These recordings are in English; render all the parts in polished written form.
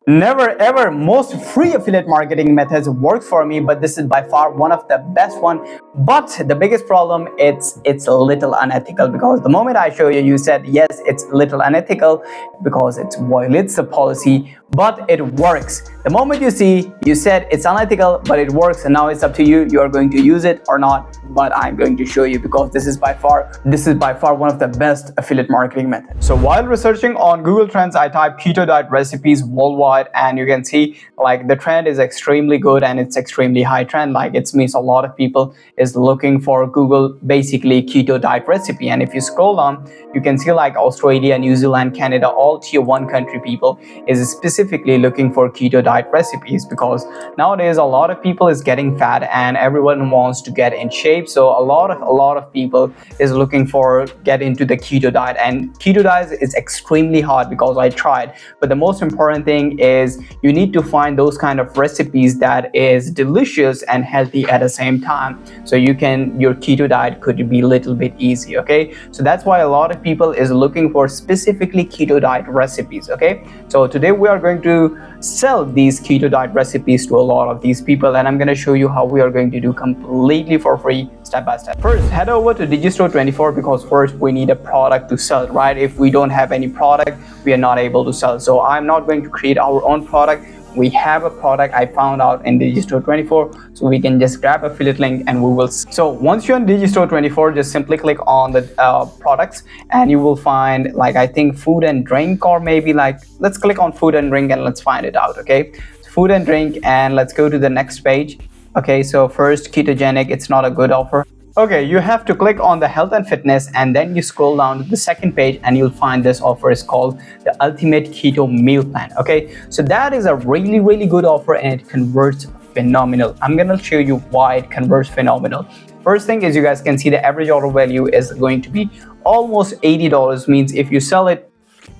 Never ever most free affiliate marketing methods work for me, but this is by far one of the best one. But the biggest problem, it's a little unethical, because the moment I show you, you said yes, it's a little unethical because it violates the policy, but it works. The moment you see, you said it's unethical, but it works, and now it's up to you. You are going to use it or not, but I'm going to show you, because this is by far one of the best affiliate marketing methods. So while researching on Google Trends, I typed keto diet recipes worldwide, and you can see like the trend is extremely good, and it's extremely high trend. Like it means a lot of people is looking for Google basically keto diet recipe. And if you scroll down, you can see like Australia, New Zealand, Canada, all tier 1 country people is specifically looking for keto diet recipes, because nowadays a lot of people is getting fat and everyone wants to get in shape. So a lot of people is looking for get into the keto diet, and keto diet is extremely hard because I tried. But the most important thing is you need to find those kind of recipes that is delicious and healthy at the same time, so your keto diet could be a little bit easy. Okay, so that's why a lot of people is looking for specifically keto diet recipes. Okay, so today we are going to sell these keto diet recipes to a lot of these people, and I'm going to show you how we are going to do completely for free, step by step. First, head over to Digistore24, because first we need a product to sell, right? If we don't have any product, we are not able to sell. So I'm not going to create our own product. We have a product I found out in Digistore24, so we can just grab affiliate link and we will. So once you're on Digistore24, just simply click on the products, and you will find like I think food and drink, or maybe like let's click on food and drink and let's find it out. Okay, food and drink, and let's go to the next page. Okay, so first ketogenic, it's not a good offer. Okay, you have to click on the health and fitness, and then you scroll down to the second page and you'll find this offer is called the ultimate keto meal plan. Okay, so that is a really good offer, and it converts phenomenal. I'm gonna show you why it converts phenomenal. First thing is, you guys can see the average order value is going to be almost $80. Means if you sell it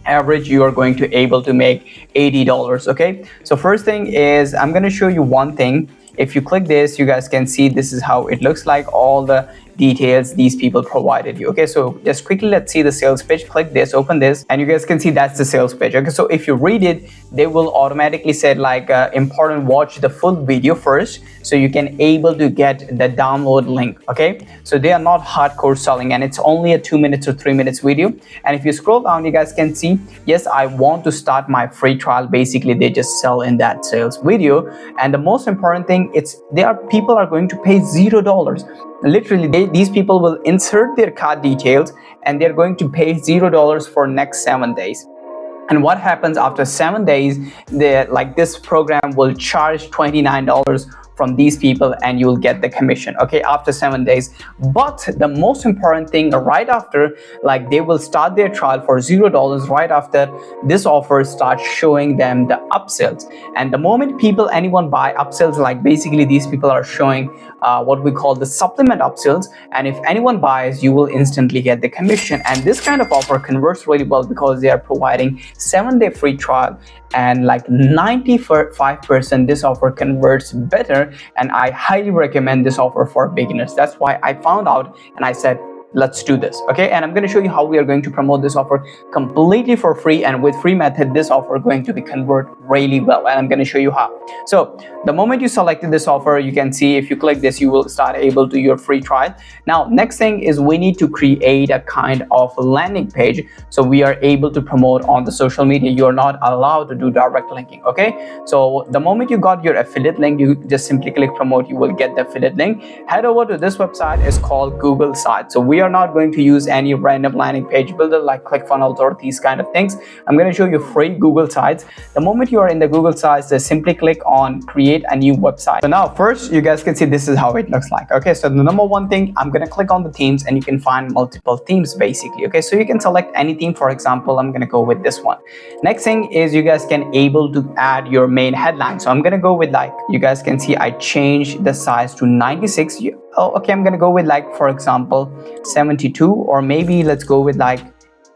average, you are going to able to make $80. Okay, so first thing is I'm going to show you one thing. If you click this, you guys can see this is how it looks like, all the details these people provided you. Okay, so just quickly let's see the sales page. Click this, open this, and you guys can see that's the sales page. Okay, so if you read it, they will automatically say like important, watch the full video first so you can able to get the download link. Okay, so they are not hardcore selling, and it's only a 2 minutes or 3 minutes video. And if you scroll down, you guys can see, yes, I want to start my free trial. Basically they just sell in that sales video. And the most important thing, people are going to pay $0. Literally these people will insert their card details and they're going to pay $0 for next 7 days. And what happens after 7 days, this program will charge $29 from these people, and you will get the commission, okay, after 7 days. But the most important thing, right after, like they will start their trial for $0. Right after this offer starts showing them the upsells, and the moment anyone buy upsells, like basically these people are showing what we call the supplement upsells, and if anyone buys, you will instantly get the commission. And this kind of offer converts really well because they are providing 7-day free trial, and like 95% this offer converts better, and I highly recommend this offer for beginners. That's why I found out and I said, let's do this. Okay, and I'm going to show you how we are going to promote this offer completely for free, and with free method this offer going to be convert really well, and I'm going to show you how. So the moment you selected this offer, you can see if you click this, you will start able to your free trial. Now next thing is we need to create a kind of landing page, so we are able to promote on the social media. You are not allowed to do direct linking. Okay, so the moment you got your affiliate link, you just simply click promote, you will get the affiliate link. Head over to this website, is called Google site. So we are not going to use any random landing page builder like ClickFunnels or these kind of things. I'm going to show you free Google sites. The moment you are in the Google sites, just simply click on create a new website. So now first you guys can see this is how it looks like. Okay, so the number one thing, I'm going to click on the themes, and you can find multiple themes basically. Okay, so you can select any theme. For example, I'm going to go with this one. Next thing is you guys can able to add your main headline. So I'm going to go with, like you guys can see, I changed the size to 96. Okay, I'm going to go with, like, for example, 72, or maybe let's go with like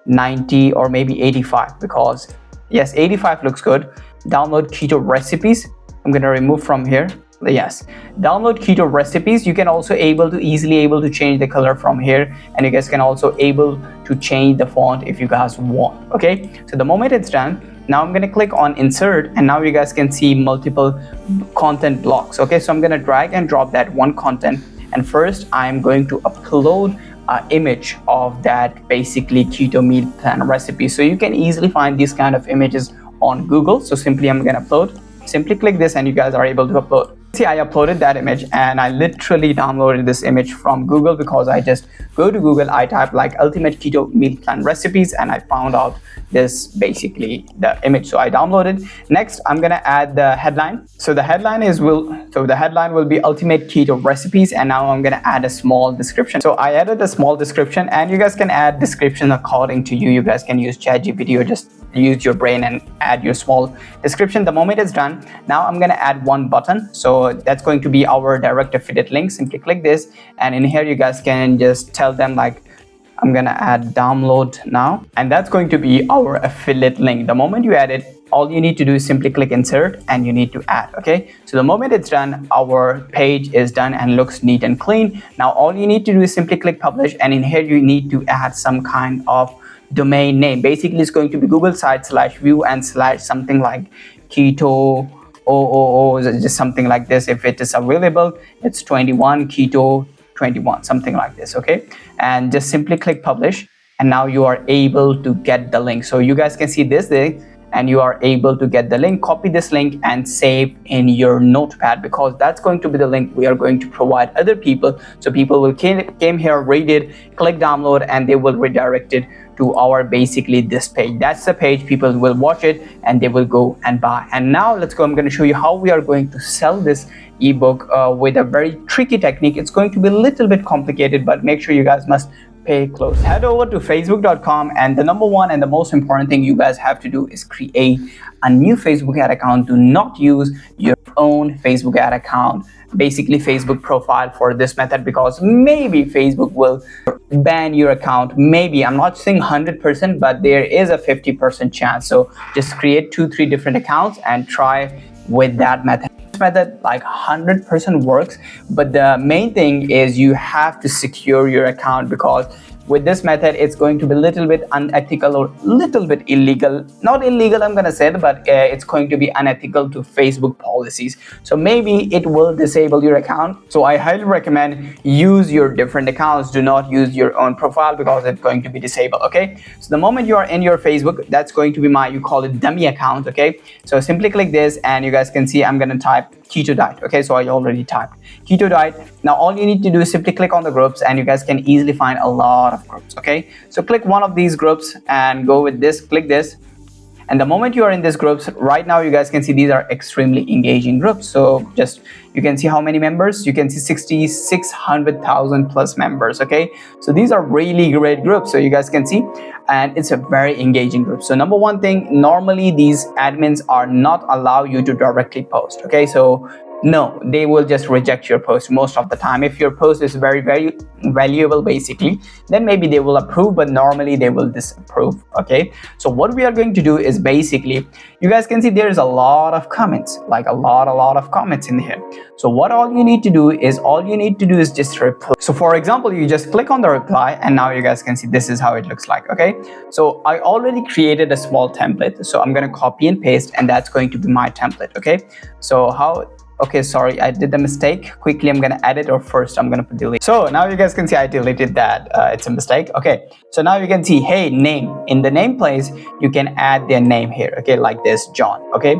90 or maybe 85, because yes, 85 looks good. Download keto recipes, I'm going to remove from here. Yes, download keto recipes. You can also easily able to change the color from here, and you guys can also able to change the font if you guys want. Okay, so the moment it's done, Now I'm going to click on insert, and now you guys can see multiple content blocks. Okay, so I'm going to drag and drop that one content, and first I'm going to upload an image of that basically keto meal plan recipe. So you can easily find these kind of images on Google. So simply I'm going to upload, simply click this, and you guys are able to upload. See, I uploaded that image, and I literally downloaded this image from Google because I just go to Google, I type like ultimate keto meal plan recipes, and I found out this basically the image. So I downloaded. Next, I'm gonna add the headline. So the headline will be ultimate keto recipes, and now I'm gonna add a small description. So I added a small description, and you guys can add description according to you. You guys can use ChatGPT or just use your brain and add your small description. The moment it's done, now I'm gonna add one button. So that's going to be our direct affiliate link. Simply click this, and in here you guys can just tell them like, I'm gonna add download now, and that's going to be our affiliate link. The moment you add it, all you need to do is simply click insert, and you need to add. Okay, so the moment it's done, our page is done and looks neat and clean. Now all you need to do is simply click publish, and in here you need to add some kind of domain name. Basically it's going to be Google site /view and / something like keto just something like this. If it is available, it's 21 keto 21, something like this. Okay, and just simply click publish, and now you are able to get the link. So you guys can see this thing, and you are able to get the link. Copy this link and save in your notepad, because that's going to be the link we are going to provide other people. So people will came here, read it, click download, and they will redirect it to our basically this page. That's the page people will watch it and they will go and buy. And now let's go. I'm going to show you how we are going to sell this ebook with a very tricky technique. It's going to be a little bit complicated, but make sure you guys must pay close. Head over to facebook.com, and the number one and the most important thing you guys have to do is create a new Facebook ad account. Do not use your own Facebook ad account, basically Facebook profile, for this method, because maybe Facebook will ban your account. Maybe, I'm not saying 100%, but there is a 50% chance. So just create 2-3 different accounts and try with that method. This method like 100% works, but the main thing is you have to secure your account, because with this method it's going to be a little bit unethical or little bit illegal. Not illegal, I'm gonna say, but it's going to be unethical to Facebook policies. So maybe it will disable your account. So I highly recommend use your different accounts. Do not use your own profile, because it's going to be disabled. Okay, so the moment you are in your Facebook, that's going to be you call it dummy account. Okay, so simply click this, and you guys can see I'm gonna type keto diet. Okay, so I already typed keto diet. Now all you need to do is simply click on the groups, and you guys can easily find a lot of groups. Okay, so click one of these groups and go with this, click this, and the moment you are in these groups right now, you guys can see these are extremely engaging groups. So just you can see how many members. You can see 600,000 plus members. Okay, so these are really great groups. So you guys can see, and it's a very engaging group. So number one thing, normally these admins are not allow you to directly post. Okay, so no, they will just reject your post most of the time. If your post is very valuable basically, then maybe they will approve, but normally they will disapprove. Okay, so what we are going to do is basically, you guys can see there's a lot of comments, like a lot of comments in here. So what all you need to do is just reply. So for example, you just click on the reply, and now you guys can see this is how it looks like. Okay, so I already created a small template, so I'm going to copy and paste, and that's going to be my template. Okay, so okay, sorry, I did the mistake. Quickly, I'm gonna edit, or first I'm gonna delete. So now you guys can see I deleted that. It's a mistake. Okay, so now you can see, hey, name. In the name place, you can add their name here. Okay, like this, John. Okay,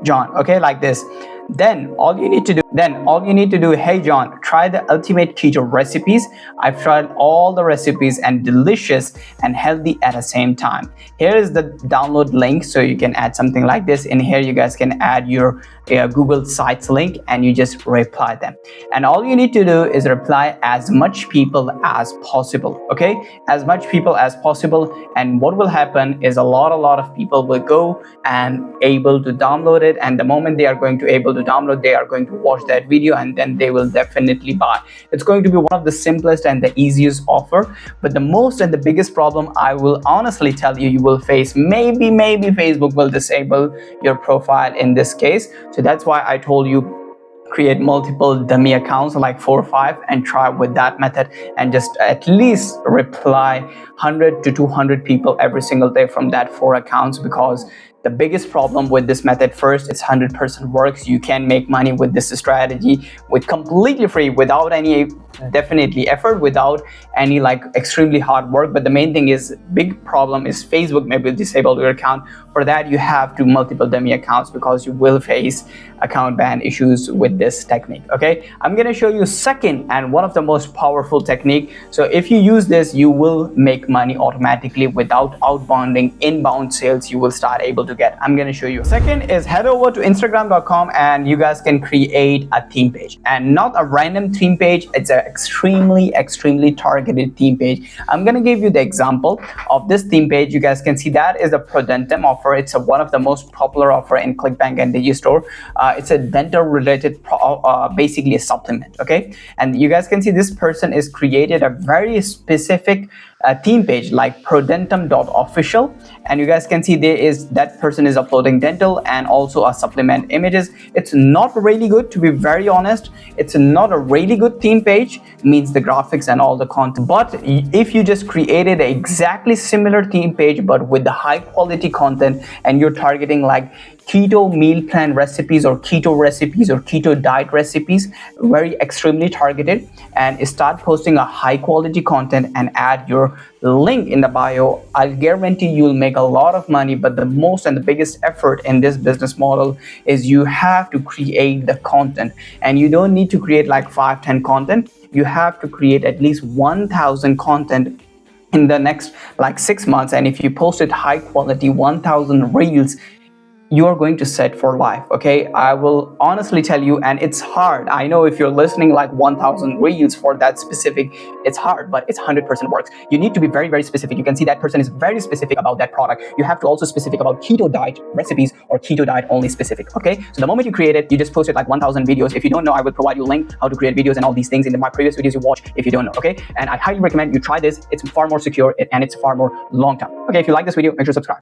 John. Okay, like this. Then all you need to do, hey John, try the ultimate keto recipes. I've tried all the recipes and delicious and healthy at the same time. Here is the download link, so you can add something like this. In here you guys can add your Google Sites link, and you just reply them. And all you need to do is reply as much people as possible. Okay, as much people as possible. And what will happen is a lot of people will go and able to download it, and the moment they are going to able to download, they are going to watch that video, and then they will definitely buy. It's going to be one of the simplest and the easiest offer, but the most and the biggest problem, I will honestly tell you, you will face, maybe Facebook will disable your profile in this case. So that's why I told you, create multiple dummy accounts, like 4 or 5, and try with that method, and just at least reply 100 to 200 people every single day from that 4 accounts, because The biggest problem with this method, first, it's 100% works. You can make money with this strategy with completely free, without any definitely effort, without any like extremely hard work. But the main thing is, big problem is Facebook maybe disable your account. For that, you have to multiple dummy accounts, because you will face account ban issues with this technique. Okay, I'm gonna show you second and one of the most powerful technique. So if you use this, you will make money automatically without outbounding. Inbound sales you will start able to get. I'm gonna show you. Second is, head over to Instagram.com and you guys can create a theme page, and not a random theme page. It's an extremely targeted theme page. I'm gonna give you the example of this theme page. You guys can see that is a Prodentum offer. It's one of the most popular offer in ClickBank and Digistore. It's a dental related basically a supplement. Okay, and you guys can see this person is created a very specific theme page like prodentum.official, and you guys can see there is that person is uploading dental and also a supplement images. It's not really good, to be very honest. It's not a really good theme page, means the graphics and all the content. But if you just created an exactly similar theme page but with the high quality content, and you're targeting like keto meal plan recipes or keto recipes or keto diet recipes, very extremely targeted, and start posting a high quality content and add your link in the bio, I'll guarantee you'll make a lot of money. But the most and the biggest effort in this business model is you have to create the content, and you don't need to create like 5-10 content. You have to create at least 1,000 content in the next like 6 months, and if you posted high quality 1,000 reels, you are going to set for life. Okay, I will honestly tell you, and it's hard. I know if you're listening like 1,000 reels for that specific, it's hard, but it's 100% works. You need to be very specific. You can see that person is very specific about that product. You have to also specific about keto diet recipes or keto diet only specific. Okay, so the moment you create it, you just posted like 1,000 videos. If you don't know, I will provide you a link how to create videos and all these things in my previous videos you watch if you don't know. Okay, and I highly recommend you try this. It's far more secure and it's far more long term. Okay, if you like this video, make sure to subscribe.